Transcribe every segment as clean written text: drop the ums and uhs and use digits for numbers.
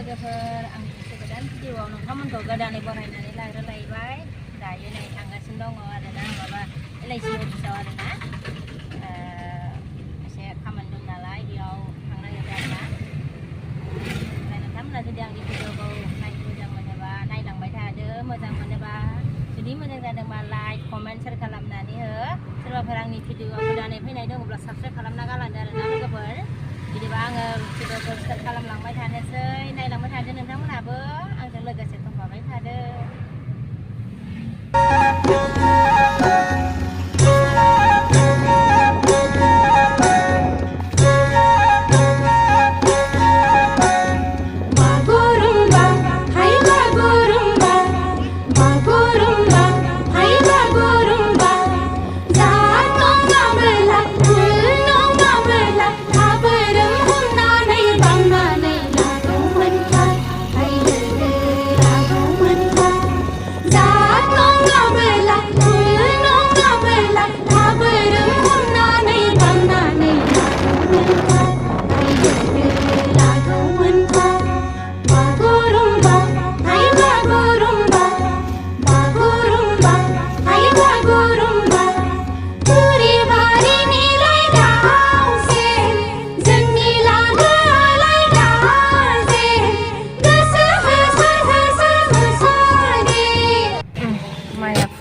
लोगोफोर आं गोदान भिडिअआव नोंथांमोनखौ गोदानै बरायनानै लाग्रोलायबाय दायो नै थांगासिनो दङ आरोना माबा LIC अफिसाव आरोना एसे खामानि दं नालाय बेयाव थांनो नागिरदों आरोना ओमफ्राय नोंथांमोना जुदि आंनि भिडिअखौ नायनो मोजां मोनोबा नायलांबाय थादो मोजां मोनोबा जुदि मोजां जादोंबा लाइक कमेन्ट शेयार खालामनानै हो सोरबाफोर आंनि भिडिअआव गोदानै फैनाय दङब्ला साबस्क्राइब खालामना गालांदो आरोना लोगोफोर बिदिबा आङो भिडिअखौ स्टार्ट खालामलांबाय थानोसै नायलांबाय थादो नोंथांमोनहाबो आंजों लोगोसे दंफाबाय थादो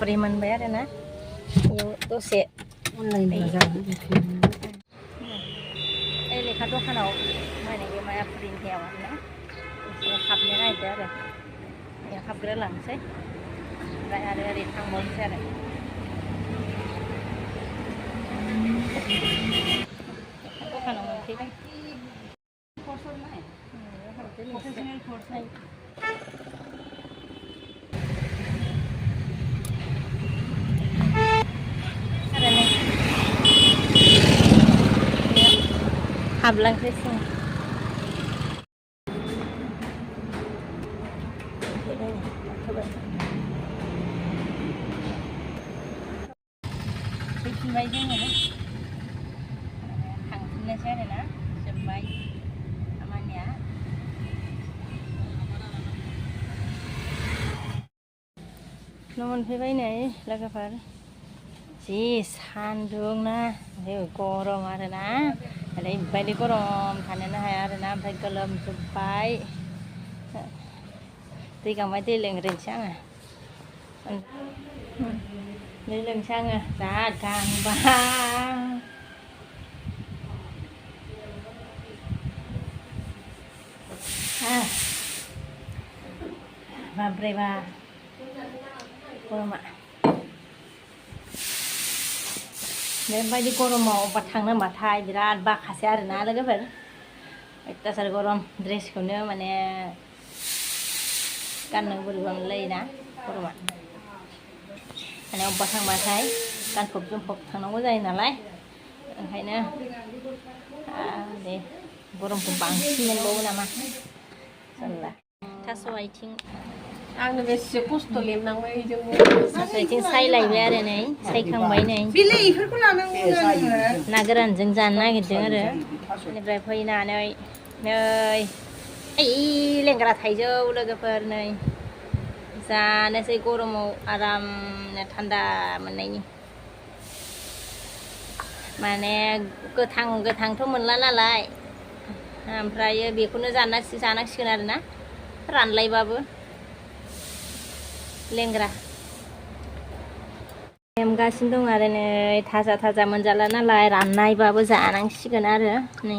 फ्रि मोनबाय आरोना बेयाव दसे लेखा दखानाव माने बे माया फ्रिनि सायाव आरोना एसे हाबनो नागिरदों आरो बेयाव हाबग्रोलांसै ओमफ्राय आरो ओरै थांबावनोसै आरो दखानाव मोनफैबाय हाबलांसै सिं फैफिनबाय जोङो थांफिननोसै आरोना जोब्बाय खामानिया न' मोनफैबाय नै लोगोफोर जि सान्दुं ना गरम आरोना ओरैबायदि गरम थानोनो हाया आरोना ओमफ्राय गोलोमजोब्बाय दै गांबाय दै लोंग्रोनोसै आङो दै लोंसै आङो जा गांबाय बाब्रेबा गरमा बेबायदि गरमाव अबेबा थांनो होनबाथाय बिराद बाखासै आरोना लोगोफोर अयथासार गरम ड्रेसखौनो माने गाननो बोरैबा मोनलायोना गरमा माने अबेबा थांबाथाय गानफब जोमफब थांनांगौ जायो नालाय ओंखायनो दे गरमखौ बांसिन मोनबावो नामा जानला थास' आथिं आंनो बेसे खस्थ' लेमनांबाय जोंबो थास' आथिं सायलायबाय आरो नै सायखांबाय नै बेफोरखौ लानांगौ ना गोरानजों जानो नागिरदों आरो बेनिफ्राय फैनानै नै ओइ लेंग्रा थाइजौ लोगोफोर नै जानोसै गरमाव आरामनो थान्दा मोननायनि माने गोथांथ' मोनला नालाय ओमफ्रायो बेखौनो जानांसिगोन आरोना रानलायबाबो लेंग्रा लेमगासिनो दं आरो नै थाजा मोनजाला नालाय राननायबाबो जानांसिगोन आरो नै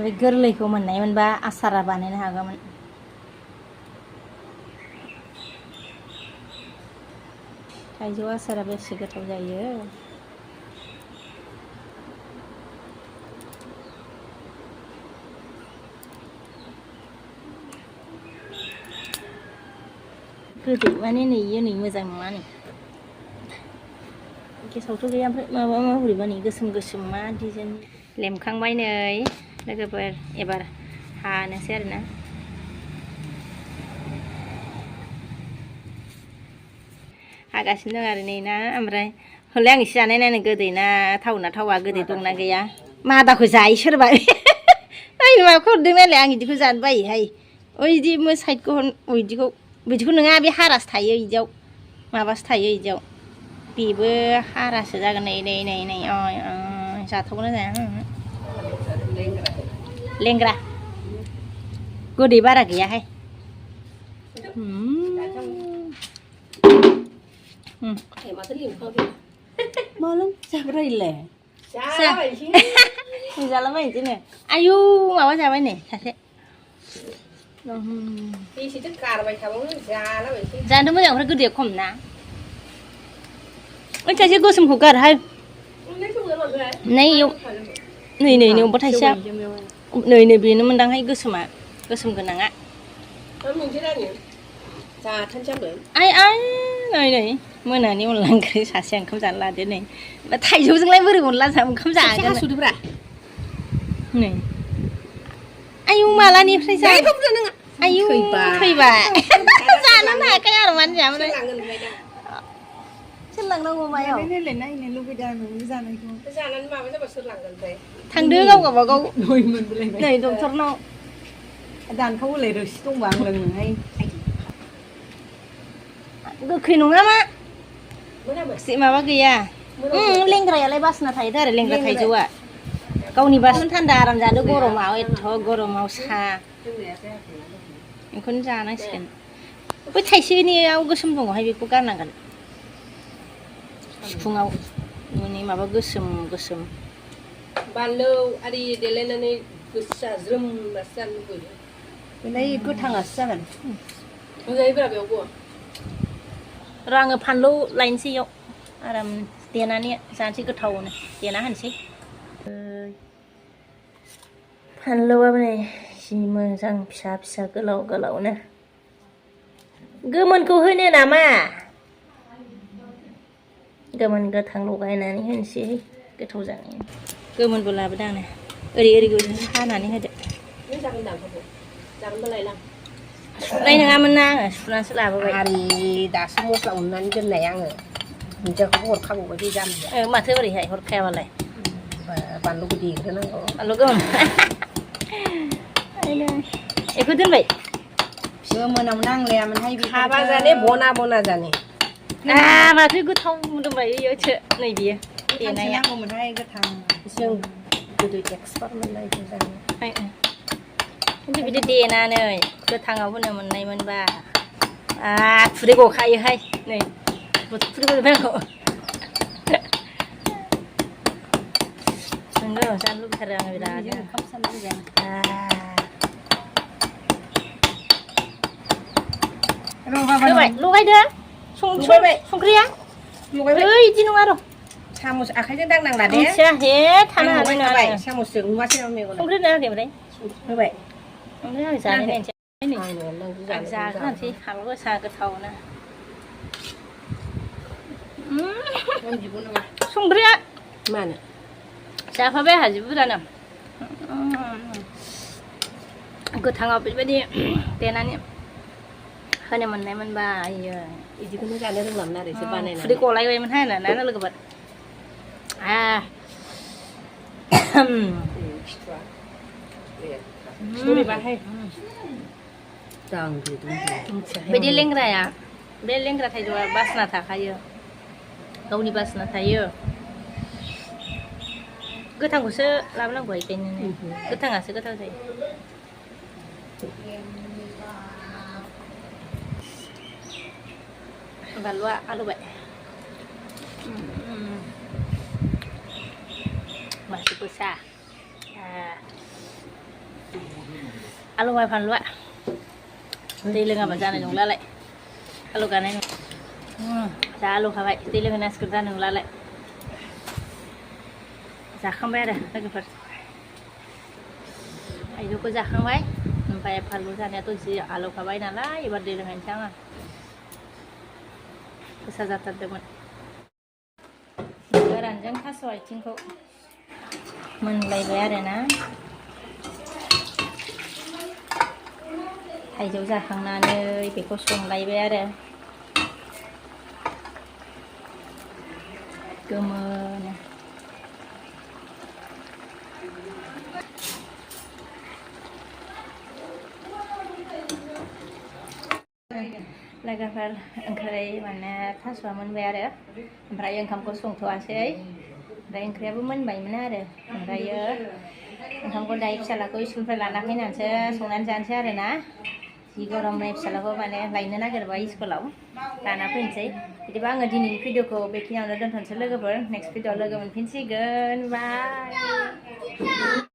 बे गोरलैखौ मोननाय मोनबा आसारा बानायनो हागौमोन थाइजौ आसारा बेसे गोथाव जायो गोदै माने नै मोजां नङा नै गेसावथ' गैया ओमफ्राय माबा बोरैबा नै गोसोम मा डिजाइन लेमखांबाय नै लोगोफोर एबार हानोसै आरोना हागासिनो दं आरो नै ना ओमफ्राय हले आं एसे जानाय नायनो गोदै ना थावा गोदै दंना गैया मादाखौ जायो सोरबा ओइ माबाखौ हरदों नालाय आं बिदिखौ जानो बायोहाय ओइ बिदि साइडखौ बिदिखौ नङा बे हारासो थायो बिदियाव माबासो थायो बिदियाव बेबो हारासो जागोन नै जाथावना जाया लेंग्रा गोदै बारा गैयाहाय मालाय जाब्रायले जालाबायनोसैनो आयु माबा जाबाय नै सासे बेसेथो गारबाय थाबावनो जालाबायसै जानो मोजां ओमफ्राय गोदैया खम ना ओइ सासे गोसोमखौ गारहाय नै अबेबा थाइसेया नै बेनो मोनदांहाय गोसोम गोनाङा आइ नै मोनानि अनला ओंख्रि सासे ओंखाम जानो लादो नै थाइजौजोंलाय बोरै अनला ओंखाम जागोन नै आयु मालानिफ्राय आयु थैबाय जानो हायाखै आरो मानो जायामोन सोर लांनांगौ मायाव नायनो लुबैदों आं नोंनि जानायखौ जानानै माबा जाबा सोर लांगोन ओमफ्राय थांदो गावबागाव नै डक्टरनाव दानखावलाय रोसि दंबा आं लोंनोहाय गोखै नङा मा माबा गैया लेंग्रायालाय बासना थायोथ' आरो लेंग्रा थाइजौआ गावनि बासन थान्दा आराम जादो गरमाव एथ' गरमाव सा बेखौनो जानांसिगोन बै थाइसेनियाव गोसोम दङहाय बेखौ गारनांगोन सिफुङाव न'नि माबा गोसोम बानलु आरि देलायनानै गोसा ज्रोमबासो जानो लुबैयो बेलाय गोथाङासो जागोन मोजाङैब्रा बेयावबो र' आङो फानलु लायनोसै इयाव आराम देनानै जानोसै गोथावनो देना होनोसै फानलुआबो नै जि मोजां फिसा गोलावनो गोमोनखौ होनो नामा गोमोन गोथां लगायनानै होनोसै गोथाव जानाय गोमोनबो लाबोदों आंनो ओरै हानानै होदो सुनाय नङामोन ना आङो सुनानैसो लाबोबाय आरि दासो मस्ला उननानै दोननाय आङो दुन्दियाखौबो हरखाबावबाय बे जाम्बिया माथो ओरैहाय हरखायाबालाय बानलुखौ देग्रोनांगौ बानलु गोमोन बेखौ दोनबाय गोमोनाव नांलायामोनहाय हाबा जाने बना जाने माथो गोथाव मोदोमबाय बेयोसो नै बियो देनाया नांगौमोनहाय गोथां जों गोदो एक्सपार्ट मोनलाय जानो खिन्थु बिदि देनानै गोथाङाव होनो मोननायमोनबा खुदै गखायोहाय नै खुदै गजोबनांगौ नंगौ जानो लुबैथारो आङो बिराद ओंखाम जानो लुबैदों होबाय लगायदो संख्रिया बिदि नङा र' सामस आखाइजों दांनांला दे मिथिया हे थानो हानाय नङा सामसजों नुवासै नामा मेगन संख्रि होआखै ओमफ्राय होबाय ओमफ्राय आं जानाय नायनोसै आं जाग्रोनोसै हाबा गोसा गोथावनो संख्रिया मानो जाफाबाय आंहा जि बुरजानो गोथाङाव बेबायदि देनानै होनो मोननायमोनबा आयो बिदिखौनो जानो रोंलामोन आरो एसे बानायनानै खुदै गलायबायमोनहाय होनना लोगोफोर बिदि लेंग्राया बे लेंग्रा थाइजौआ बासना थाखायो गावनि बासना थायो गोथांखौसो लाबोनांगौ बेखायनो गोथाङासो गोथाव जायो बानलुआ आलौबाय masih besar आलौबाय फानलुआ दै लोङाबा जानाय नंलालाय आलौ गानाय जा आलौखाबाय दै लोंनो नांसिगोन जानाय नंलालाय जाखांबाय आरो लोगोफोर थाइजौखौ जाखांबाय ओमफ्राय फानलु जानायाथ' जि आलौखाबाय नालाय एबार दै लोंहैनोसै आङो गोसा जाथारदोंमोन गोरानजों थास' आथिंखौ मोनलायबाय आरोना थाइजौ जाखांनानै बेखौ संलायबाय आरो gomonya logoफोर ओंख्रि माने थास'आ मोनबाय आरो ओमफ्राय ओंखामखौ संथ'वासै ओमफ्राय ओंख्रियाबो मोनबायमोन आरो ओमफ्रायो ओंखामखौ दायो फिसालाखौ स्कुलनिफ्राय लाना फैनानैसो संनानै जानोसै आरो ना जि गरमनि फिसालाखौ माने लायनो नागिरबाय स्कुलाव लाना फैनोसै बिदिबा आङो दिनैनि भिडिअखौ बेखिनियावनो दोनथ'नोसै लोगोफोर नेक्स्ट भिडिअआव लोगो मोनफिनसिगोन बाय